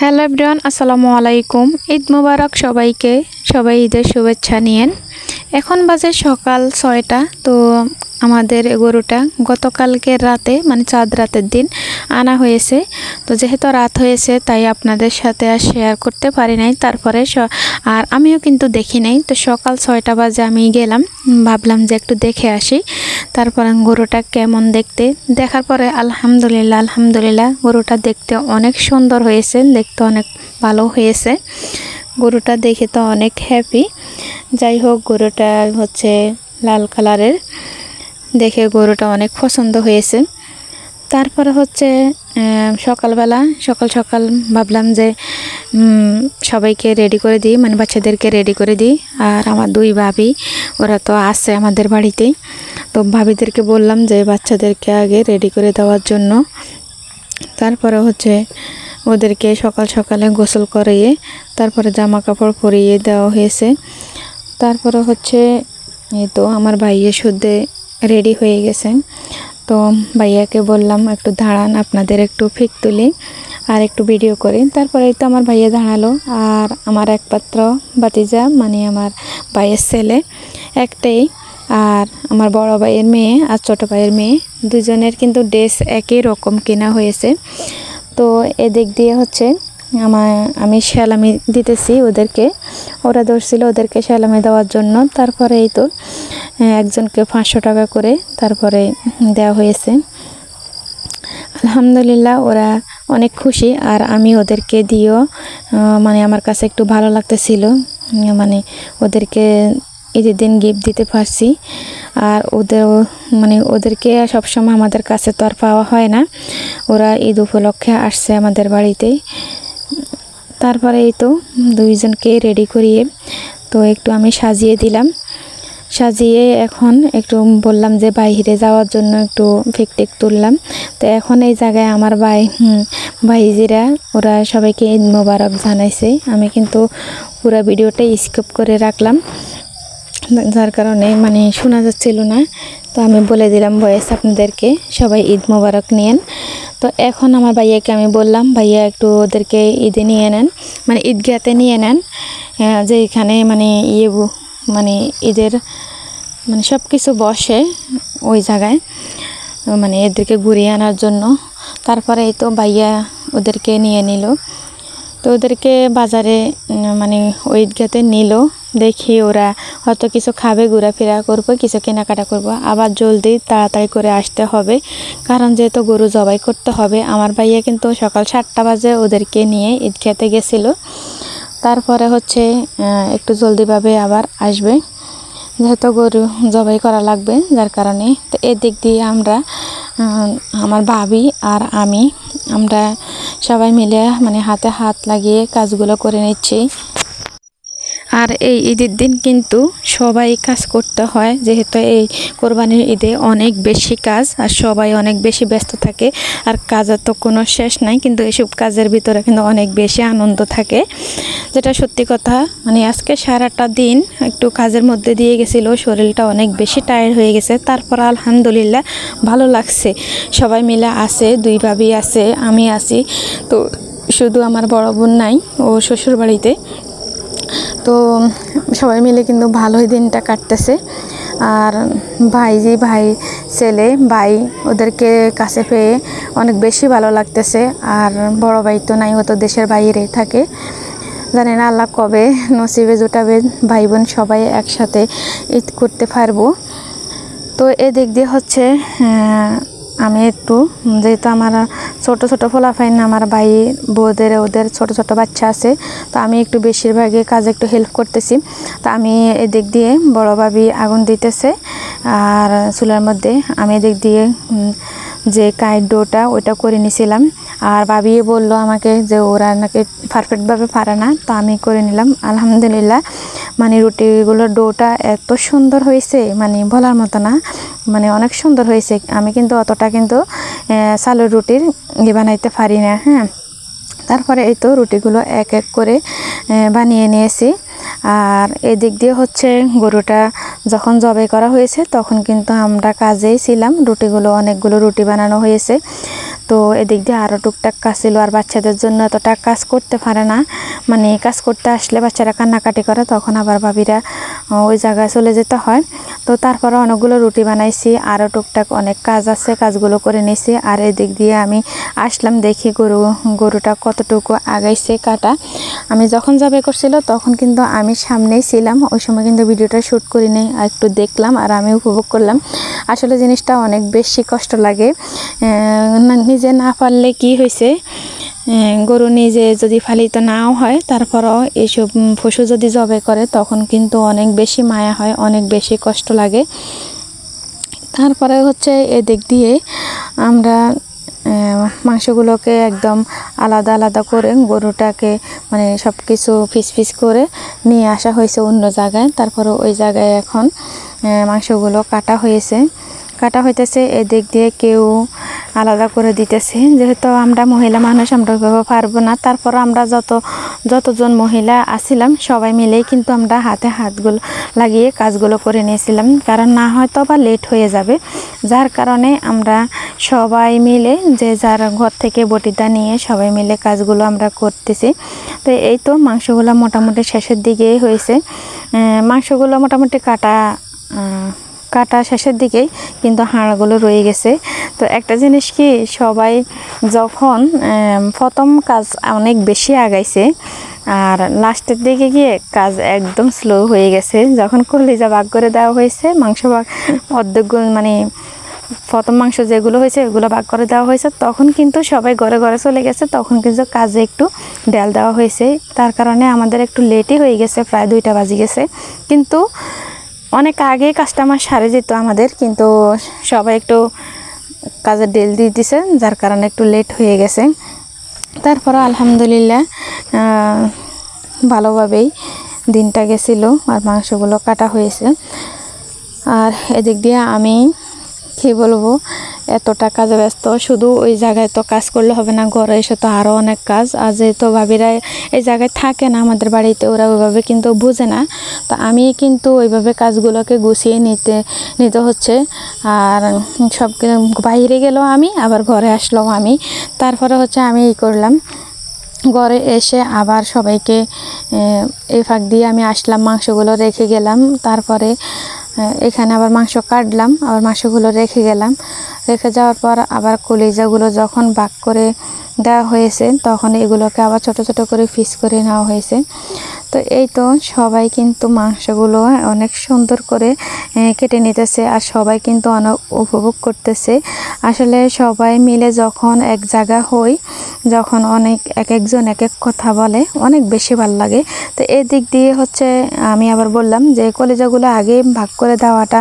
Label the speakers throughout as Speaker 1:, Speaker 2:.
Speaker 1: Hello everyone, আসসালামু আলাইকুম। ঈদ মোবারক সবাইকে। সবাই ঈদের শুভেচ্ছা নিয়েন। এখন বাজে সকাল 6টা। তো আমাদের গরুটা গতকালকের রাতে মানে চাঁদ রাতের দিন আনা হয়েছে। তো যেহেতু রাত হয়েছে তাই আপনাদের সাথে আর শেয়ার করতে পারি নাই। তারপরে আর আমিও কিন্তু দেখি নাই। তো সকাল 6টা বাজে আমি গেলাম, ভাবলাম যে একটু দেখে আসি। তারপরে গরুটা কেমন দেখতে, দেখার পরে আলহামদুলিল্লাহ গরুটা দেখতে অনেক সুন্দর হয়েছে, দেখতে অনেক ভালো হয়েছে। গরুটা দেখে তো অনেক হ্যাপি। যাই হোক, গরুটা হচ্ছে লাল কালারের, দেখে গরুটা অনেক পছন্দ হয়েছে। তারপরে হচ্ছে সকালবেলা সকাল ভাবলাম যে সবাইকে রেডি করে দিই, মানে বাচ্চাদেরকে রেডি করে দিই। আর আমার দুই ভাবি ওরা তো আছে আমাদের বাড়িতেই। তো ভাবিদেরকে বললাম যে বাচ্চাদেরকে আগে রেডি করে দেওয়ার জন্য। তারপরে হচ্ছে ওদেরকে সকালে গোসল করিয়ে তারপরে জামা কাপড় পরিয়ে দেওয়া হয়েছে। তারপরে হচ্ছে এই তো আমার ভাইয়া শুদ্ধে রেডি হয়ে গেছে। তো ভাইয়াকে বললাম একটু দাঁড়ান, আপনাদের একটু পিক তুলি আর একটু ভিডিও করি। তারপরে তো আমার ভাইয়া দাঁড়ালো। আর আমার একমাত্র ভাতিজা মানে আমার ভাইয়ের ছেলে একটাই, আর আমার বড় ভাইয়ের মেয়ে আর ছোট ভাইয়ের মেয়ে, দুজনের কিন্তু ড্রেস একই রকম কেনা হয়েছে। তো এদিক দিয়ে হচ্ছে আমি সেলামি দিতেছি ওদেরকে, ওরা ধরছিল ওদেরকে সেলামি দেওয়ার জন্য। তারপরে এই তো একজনকে 500 টাকা করে তারপরে দেওয়া হয়েছে। আলহামদুলিল্লাহ ওরা অনেক খুশি। আর আমি ওদেরকে দিয়েও মানে আমার কাছে একটু ভালো লাগতেছিল, মানে ওদেরকে ঈদের দিন গিফট দিতে পারছি। আর ওদেরকে সবসময় আমাদের কাছে তো আর পাওয়া হয় না, ওরা ঈদ উপলক্ষে আসছে আমাদের বাড়িতে। তারপরে এই তো দুইজনকে রেডি করিয়ে তো একটু আমি সাজিয়ে দিলাম। সাজিয়ে এখন একটু বললাম যে বাইরে যাওয়ার জন্য একটু পিকটিক তুললাম। তো এখন এই জায়গায় আমার ভাইজিরা ওরা সবাইকে ঈদ মোবারক জানাইছে। আমি কিন্তু পুরো ভিডিওটা স্কিপ করে রাখলাম, যার কারণে মানে শোনা যাচ্ছিল না। তো আমি বলে দিলাম ভয়েস আপনাদেরকে, সবাই ঈদ মোবারক নিয়েন। তো এখন আমার ভাইয়াকে আমি বললাম, ভাইয়া একটু ওদেরকে ঈদে নিয়ে নেন, মানে ঈদগাতে নিয়ে নেন, যে এখানে মানে ঈদের মানে সব কিছু বসে ওই জায়গায়, মানে এদেরকে ঘুরিয়ে আনার জন্য। তারপরে এই তো ভাইয়া ওদেরকে নিয়ে নিল। তো ওদেরকে বাজারে মানে ওই ঈদগাতে নিল। দেখি ওরা হয়তো কিছু খাবে, ঘোরাফেরা করবো, কিছু কেনাকাটা করব। আবার জলদি তাড়াতাড়ি করে আসতে হবে, কারণ যেহেতু গরু জবাই করতে হবে। আমার ভাইয়া কিন্তু সকাল 7টা বাজে ওদেরকে নিয়ে ঈদ খেতে গেছিলো। তারপরে হচ্ছে একটু জলদিভাবে আবার আসবে, যেহেতু গরু জবাই করা লাগবে, যার কারণে। তো এদিক দিয়ে আমার ভাবি আর আমরা সবাই মিলে মানে হাতে হাত লাগিয়ে কাজগুলো করে নিচ্ছি। আর এই ঈদের দিন কিন্তু সবাই কাজ করতে হয়, যেহেতু এই কোরবানির ঈদে অনেক বেশি কাজ আর সবাই অনেক বেশি ব্যস্ত থাকে। আর কাজের তো কোনো শেষ নাই, কিন্তু এসব কাজের ভিতরে কিন্তু অনেক বেশি আনন্দ থাকে, যেটা সত্যি কথা। মানে আজকে সারাটা দিন একটু কাজের মধ্যে দিয়ে গেছিলো, শরীরটা অনেক বেশি টায়ার্ড হয়ে গেছে। তারপর আলহামদুলিল্লাহ ভালো লাগছে। সবাই মিলে আছে, দুই ভাবি আছে, আমি আছি। তো শুধু আমার বড় বোন নাই, ও শ্বশুর বাড়িতে। তো সবাই মিলে কিন্তু ভালোই দিনটা কাটতেছে। আর ভাই ছেলে ওদেরকে কাছে পেয়ে অনেক বেশি ভালো লাগতেছে। আর বড় ভাই তো নাই, ও তো দেশের বাইরে থাকে। জানি না আল্লাহ কবে নসিবে জোটাবে ভাই বোন সবাই একসাথে ঈদ করতে পারবো। তো এদিক দিয়ে হচ্ছে আমি একটু, যেহেতু আমার ছোট ফোলাফাইন আমার ভাই ওদের ছোট বাচ্চা আছে, তো আমি একটু বেশিরভাগই কাজে একটু হেল্প করতেছি। তো আমি এদিক দিয়ে বড় ভাবি আগুন দিতেছে আর চুলার মধ্যে, আমি এদিক দিয়ে যে কাইট ডোটা ওইটা করে নিছিলাম। আর ভাবি বলল আমাকে যে ওরা নাকি পারফেক্টভাবে পারে না, তো আমি করে নিলাম। আলহামদুলিল্লাহ মানে রুটিগুলোর ডোটা এত সুন্দর হয়েছে, মানে বলার মতো না, মানে অনেক সুন্দর হয়েছে। আমি কিন্তু অতটা কিন্তু চালের রুটির বানাইতে পারি না। হ্যাঁ, তারপরে এই তো রুটিগুলো এক এক করে বানিয়ে নিয়েছি। আর এদিক দিয়ে হচ্ছে গরুটা যখন জবাই করা হয়েছে তখন কিন্তু আমরা কাজেই ছিলাম। অনেকগুলো রুটি বানানো হয়েছে। তো এদিক দিয়ে আরও টুকটাক কাজ ছিল। আর বাচ্চাদের জন্য এতটা কাজ করতে পারে না, মানে কাজ করতে আসলে বাচ্চারা কান্নাকাটি করে, তখন আবার ভাবিরা ওই জায়গায় চলে যেতে হয়। তো তারপরে অনেকগুলো রুটি বানাইছি, আরও টুকটাক অনেক কাজ আছে, কাজগুলো করে নিয়েছি। আর এদিক দিয়ে আমি আসলাম, দেখি গরুটা কতটুকু আগাইছে কাটা। আমি যখন জবাই করছিল তখন কিন্তু আমি সামনেই ছিলাম, ওই সময় কিন্তু ভিডিওটা শ্যুট করি নাই, আর একটু দেখলাম আর আমি উপভোগ করলাম। আসলে জিনিসটা অনেক বেশি কষ্ট লাগে, নিজে না পারলে কি হয়েছে, গরু নিজে যদি পালিত নাও হয় তারপরও এইসব পশু যদি জবাই করে তখন কিন্তু অনেক বেশি মায়া হয়, অনেক বেশি কষ্ট লাগে। তারপরে হচ্ছে এদিক দিয়ে আমরা মাংসগুলোকে একদম আলাদা আলাদা করে গরুটাকে মানে সব কিছু পিস পিস করে নিয়ে আসা হয়েছে অন্য জায়গায়। তারপরে ওই জায়গায় এখন মাংসগুলো কাটা হইতেছে। এদিক দিয়ে কেউ আলাদা করে দিতেছে, যেহেতু আমরা মহিলা মানুষ, আমরা ওইভাবে পারবো না। তারপর আমরা যতজন মহিলা আছিলাম সবাই মিলেই কিন্তু আমরা হাতে হাতগুলো লাগিয়ে কাজগুলো করে নিয়েছিলাম, কারণ না হয়তো বা লেট হয়ে যাবে। যার কারণে আমরা সবাই মিলে যে যার ঘর থেকে বটিটা নিয়ে সবাই মিলে কাজগুলো আমরা করতেছি। তো এই তো মাংসগুলো মোটামুটি শেষের দিকেই হয়েছে, মাংসগুলো মোটামুটি কাটা শেষের দিকেই, কিন্তু হাড়গুলো রয়ে গেছে। তো একটা জিনিস কি, সবাই যখন প্রথম কাজ অনেক বেশি আগাইছে আর লাস্টের দিকে গিয়ে কাজ একদম স্লো হয়ে গেছে। যখন কলিজা ভাগ করে দেওয়া হয়েছে, মাংস ভাগ অর্ধেক মানে প্রথম মাংস যেগুলো হয়েছে ওগুলো ভাগ করে দেওয়া হয়েছে, তখন কিন্তু সবাই ঘরে ঘরে চলে গেছে, তখন কিন্তু কাজে একটু ডেল দেওয়া হয়েছে। তার কারণে আমাদের একটু লেটই হয়ে গেছে, প্রায় 2টা বাজে গেছে। কিন্তু অনেক আগে কাস্টমার সারে যেত আমাদের, কিন্তু সবাই একটু কাজের ডেল দিয়ে দিছে, যার কারণে একটু লেট হয়ে গেছে। তারপর আলহামদুলিল্লাহ ভালোভাবেই দিনটা গেছিল আর মাংসগুলো কাটা হয়েছে। আর এদিক দিয়ে আমি কি বলবো, এতটা কাজে ব্যস্ত, শুধু ওই জায়গায় তো কাজ করলে হবে না, ঘরে এসে তো আরও অনেক কাজ। আর যেহেতু ভাবিরা এই জায়গায় থাকে না আমাদের বাড়িতে, ওরা ওইভাবে কিন্তু বুঝে না, তো আমি কিন্তু ওইভাবে কাজগুলোকে গুছিয়ে নিতে হচ্ছে। আর সব বাইরে গেলেও আমি, আবার ঘরে আসলেও আমি। তারপরে হচ্ছে আমি করলাম, ঘরে এসে আবার সবাইকে এই ফাঁক দিয়ে আমি আসলাম, মাংসগুলো রেখে গেলাম। তারপরে এখানে আবার মাংস কাটলাম, আবার মাংসগুলো রেখে গেলাম। রেখে যাওয়ার পর আবার কলিজাগুলো যখন ভাগ করে দেওয়া হয়েছে তখন এগুলোকে আবার ছোট ছোট করে পিস করে নেওয়া হয়েছে। তো এই তো সবাই কিন্তু মাংসগুলো অনেক সুন্দর করে কেটে নিতেছে, আর সবাই কিন্তু অনেক উপভোগ করতেছে। আসলে সবাই মিলে যখন এক জায়গা হই, যখন অনেক একজন এক এক কথা বলে, অনেক বেশি ভালো লাগে। তো এই দিক দিয়ে হচ্ছে আমি আবার বললাম যে কলিজাগুলো আগে ভাগ করে দেওয়াটা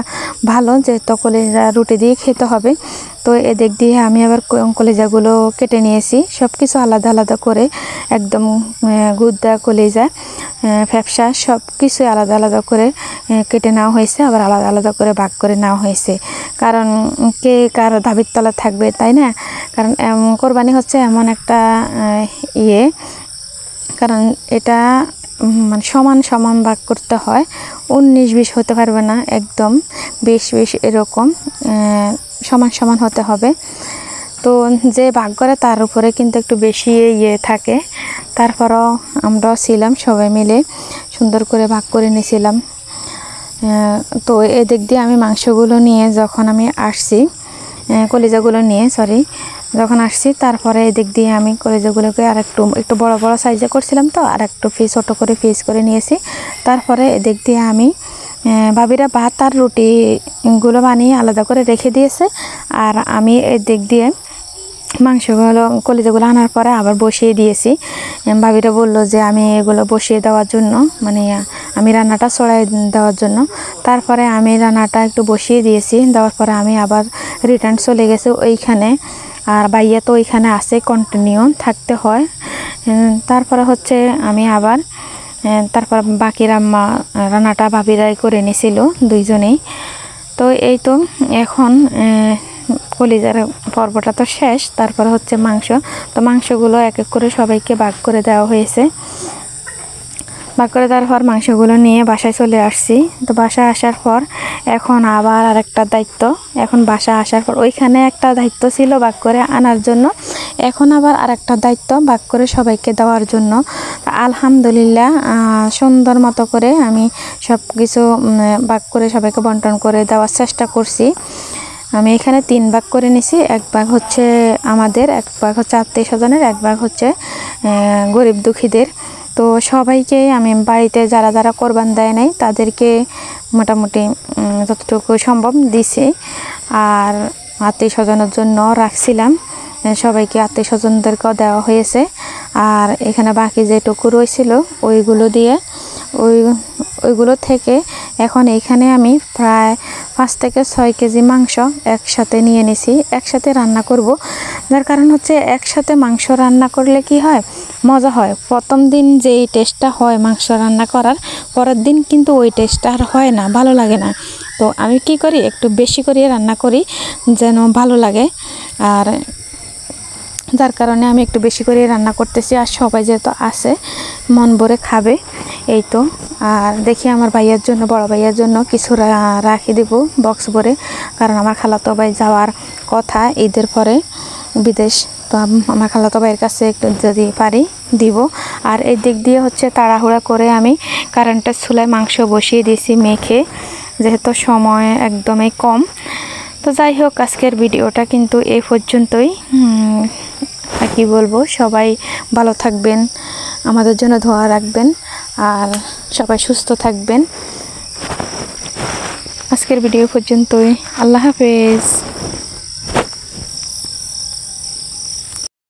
Speaker 1: ভালো, যেহেতু কলিজা রুটি দিয়ে খেতে হবে। তো এদিক দিয়ে আমি আবার কলিজাগুলো কেটে নিয়েছি, সব কিছু আলাদা আলাদা করে, একদম গুদ্দা, কলিজা, ফ্যাপসা সব কিছু আলাদা আলাদা করে কেটে নেওয়া হয়েছে, আবার আলাদা আলাদা করে ভাগ করে নেওয়া হয়েছে। কারণ কে কার দাবির তলা থাকবে, তাই না? কারণ কোরবানি হচ্ছে এমন একটা কারণ এটা মানে সমান সমান ভাগ করতে হয়, 19-20 হতে পারবে না, একদম 20-20 এরকম সমান সমান হতে হবে। তো যে ভাগ করে তার উপরে কিন্তু একটু বেশি থাকে। তারপরও আমরাও ছিলাম, সবাই মিলে সুন্দর করে ভাগ করে নিয়েছিলাম। তো এদিক দিয়ে আমি মাংসগুলো নিয়ে যখন আমি আসছি, কলিজাগুলো নিয়ে যখন আসছি, তারপরে এদিক দিয়ে আমি কলিজাগুলোকে আর একটু বড় বড় সাইজে করছিলাম, তো আর একটু ছোটো করে পিস করে নিয়েছি। তারপরে এদিক দিয়ে আমি ভাবিরা ভাত আর রুটিগুলো বানিয়ে আলাদা করে রেখে দিয়েছে, আর আমি এদিক দিয়ে মাংসগুলো কলিজাগুলো আনার পরে আবার বসিয়ে দিয়েছি। ভাবিরা বললো যে আমি এগুলো বসিয়ে দেওয়ার জন্য, মানে আমি রান্নাটা ছড়াই দেওয়ার জন্য। তারপরে আমি রান্নাটা একটু বসিয়ে দিয়েছি, দেওয়ার পরে আমি আবার রিটার্ন চলে গেছি ওইখানে। আর ভাইয়া তো ওইখানে আসে, কন্টিনিউ থাকতে হয়। তারপরে হচ্ছে আমি আবার তারপর বাকি রান্নাটা ভাবিরাই করে নিয়েছিল দুইজনেই। তো এই তো এখন কলিজার পর্বটা তো শেষ, তারপর হচ্ছে মাংস। তো মাংসগুলো এক এক করে সবাইকে ভাগ করে দেওয়া হয়েছে। ভাগ করে দেওয়ার পর মাংসগুলো নিয়ে বাসায় চলে আসছি। তো বাসায় আসার পর এখন আবার আরেকটা দায়িত্ব, এখন বাসায় আসার পর ওইখানে একটা দায়িত্ব ছিল ভাগ করে আনার জন্য, এখন আবার আরেকটা দায়িত্ব ভাগ করে সবাইকে দেওয়ার জন্য। আলহামদুলিল্লাহ সুন্দর মতো করে আমি সব কিছু ভাগ করে সবাইকে বন্টন করে দেওয়ার চেষ্টা করছি। আমি এখানে 3 ভাগ করে নিছি, এক ভাগ হচ্ছে আমাদের, এক ভাগ হচ্ছে আত্মীয় স্বজনের, এক ভাগ হচ্ছে গরিব দুঃখীদের। তো সবাইকে আমি বাড়িতে যারা যারা কোরবান দেয় নাই তাদেরকে মোটামুটি যতটুকু সম্ভব দিছি, আর আত্মীয় স্বজনের জন্য রাখছিলাম, সবাইকে আত্মীয় স্বজনদেরকেও দেওয়া হয়েছে। আর এখানে বাকি যেটুকু রয়েছিল ওইগুলো দিয়ে ওইগুলো থেকে এখন এখানে আমি প্রায় 5 থেকে 6 কেজি মাংস একসাথে নিয়ে নিছি, একসাথে রান্না করব। যার কারণ হচ্ছে একসাথে মাংস রান্না করলে কি হয়, মজা হয়। প্রথম দিন যেই টেস্টটা হয় মাংস রান্না করার, পরের দিন কিন্তু ওই টেস্টটা আর হয় না, ভালো লাগে না। তো আমি কি করি, একটু বেশি করে রান্না করি যেন ভালো লাগে, আর যার কারণে আমি একটু বেশি করে রান্না করতেছি। আর সবাই যেহেতু আছে মন ভরে খাবে, এই তো। আর দেখি আমার ভাইয়ের জন্য, বড় ভাইয়ের জন্য কিছু রাখি দেব বক্স ভরে, কারণ আমার খালাতো ভাই যাওয়ার কথা ঈদের পরে বিদেশ। তো আমার খালাতো ভাইয়ের কাছে একটু যদি পারি দিব। আর এই দিক দিয়ে হচ্ছে তাড়াহুড়া করে আমি কারেন্টের চুলায় মাংস বসিয়ে দিয়েছি মেখে, যেহেতু সময় একদমই কম। তো যাই হোক, আজকের ভিডিওটা কিন্তু এই পর্যন্তই। আর কি বলবো, সবাই ভালো থাকবেন, আমাদের জন্য দোয়া রাখবেন, আর সবাই সুস্থ থাকবেন। আজকের ভিডিও পর্যন্তই, আল্লাহ হাফেজ।